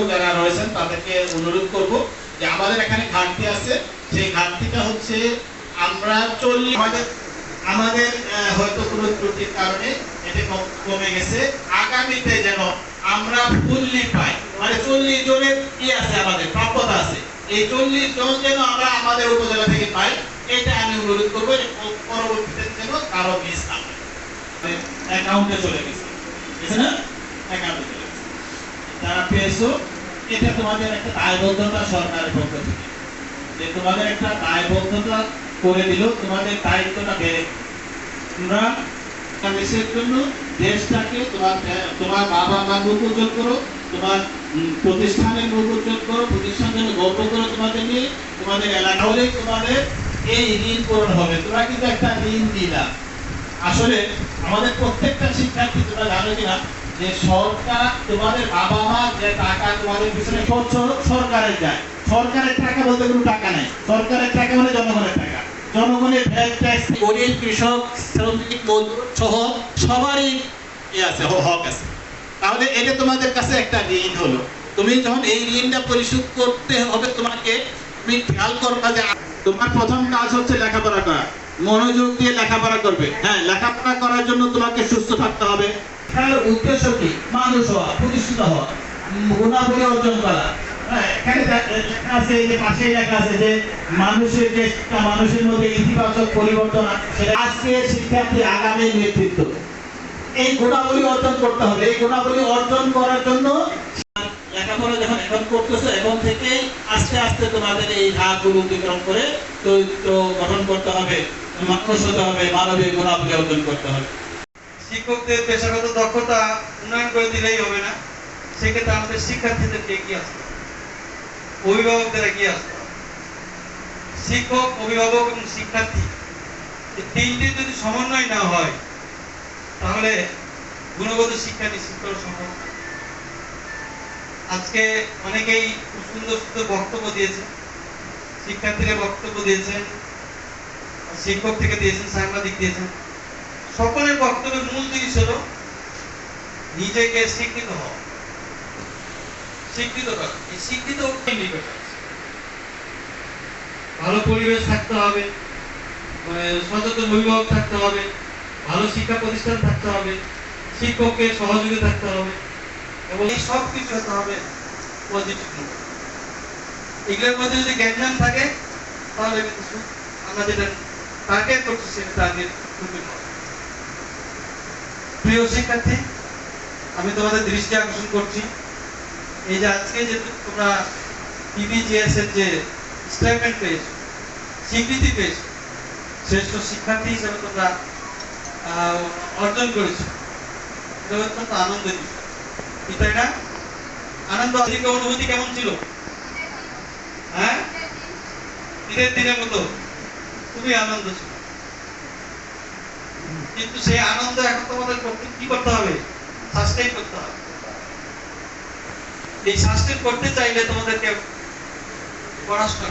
যারা রয়েছেন তাদেরকে অনুরোধ করব যে আমাদের এখানে ঘাটতি আছে, সেই ঘাটতিটা হচ্ছে আমরা 40 আমাদের হয়তো কোনো ত্রুটির কারণে এটা কমে গেছে। আগামীতে যেন আমরা ফুললি পাই, মানে 40 জনের কি আছে, আমাদের প্রাপ্যতা আছে, এই 40 জন যেন আমরা আমাদের উপজেলা থেকে পাই, এটা আমি অনুরোধ করবো। পরবর্তীতে যেন কারো মিস না হয়। অ্যাকাউন্টে চলে গেছে, বুঝছেন না? অ্যাকাউন্টে চলে গেছে, যারা পেয়েছো এটা তোমাদের একটা দায়বদ্ধতা সরকারের পক্ষ থেকে, যে তোমাদের একটা দায়বদ্ধতা করে দিল, তোমাদের দায়িত্বটা বেড়ে তোমরা দেশের জন্য দেশটাকে তোমার বাবা মার মুখ উজ্জ্বল করো, তোমার প্রতিষ্ঠানের মুখ উজ্জ্বল করো, প্রতিষ্ঠান জন্য গর্ব করো তোমাদের নিয়ে, তোমাদের এলাকা হলে তোমাদের এই ঋণ পূরণ হবে। তোমরা কিন্তু একটা ঋণ দিলা। আসলে আমাদের প্রত্যেকটা শিক্ষার্থী, তোমরা জানো কিনা যে সরকার তোমাদের বাবা মা যে টাকা তোমাদের পিছনে সরকারের যায়, সরকারের টাকা বলতে কোনো টাকা নাই, সরকারের টাকা মানে জনগণের টাকা। জনগণের ভ্যাট ট্যাক্স, গরিব কৃষক শ্রমিক মজদুর সহ সবারই আছে, হক আছে। তাহলে এটা তোমাদের কাছে একটা ঋণ হলো। তুমি যখন এই ঋণটা পরিশোধ করতে হবে তোমাকে, তুমি খেয়াল করবা যে তোমার প্রথম কাজ হচ্ছে লেখাপড়া করা, মনোযোগ দিয়ে লেখাপড়া করবে। হ্যাঁ, লেখাপড়া করার জন্য তোমাকে সুস্থ থাকতে হবে। তার উদ্দেশ্য কি? মানুষ হওয়া, প্রতিষ্ঠিত হওয়া, গুণাবলী অর্জন করা। এখানে লেখা আছে, যে পাশে লেখা আছে যে মানুষের যে মানুষের মধ্যে ইতিবাচক পরিবর্তন আসে। আজকে শিক্ষার্থী আগামী নেতৃত্ব, এই গুণাবলী অর্জন করতে হবে। এই গুণাবলী অর্জন করার জন্য লেখাপড়া যখন এখন করতেছো, এখন থেকে আস্তে আস্তে তোমাদের এই ধাপগুলো অতিক্রম করে চরিত্র গঠন করতে হবে, মানুষ হতে হবে, মানবিক গুণাবলী অর্জন করতে হবে। শিক্ষকদের পেশাগত দক্ষতা উন্নয়ন করে দিলেই হবে না, সেক্ষেত্রে আমাদের শিক্ষার্থীদেরকে এগিয়ে আসতে হবে, অভিভাবকদের এগিয়ে আসতে হবে। শিক্ষক, অভিভাবক এবং শিক্ষার্থী এই তিনটি যদি সমন্বয় না হয়, তাহলে গুণগত শিক্ষা নিশ্চিত করা সম্ভব না। আজকে অনেকেই খুব সুন্দর সুন্দর বক্তব্য দিয়েছে, শিক্ষার্থীরা বক্তব্য দিয়েছেন, শিক্ষক থেকে দিয়েছেন, সাংবাদিক দিয়েছেন। সকলের বক্তব্যের মূল জিনিস হলো নিজেকে শিক্ষিত হওয়া, শিক্ষিত করা। এই শিক্ষিত ভালো পরিবেশ থাকতে হবে, সচেতন অভিভাবক থাকতে হবে, ভালো শিক্ষা প্রতিষ্ঠান থাকতে হবে, শিক্ষকের সহযোগী থাকতে হবে, এবং এই সব কিছু হতে হবে পজিটিভ। এগুলোর মধ্যে যদি জ্ঞান থাকে, তাহলে কিন্তু আমরা যেটা টার্গেট করছি সেটা টার্গেট ফুলফিল হবে। প্রিয় শিক্ষার্থী, আমি তোমাদের দৃষ্টি আকর্ষণ করছি, এই যে আজকে যে তোমরা টিবিজিএস এর যে স্টেটমেন্ট পেয়েছো, স্বীকৃতি পেয়েছো, শ্রেষ্ঠ শিক্ষার্থী হিসেবে তোমরা অর্জন করেছো, এটা অত্যন্ত আনন্দের বিষয়, তাই না? আনন্দ অনুভূতি কেমন ছিল? হ্যাঁ, ঈদের দিনের মতো খুবই আনন্দ ছিল। কিন্তু সেই আনন্দ এখন তোমাদের কি করতে হবে? সাস্টেইন করতে হবে। এই সাস্টেইন করতে চাইলে তোমাদেরকে পড়াশোনা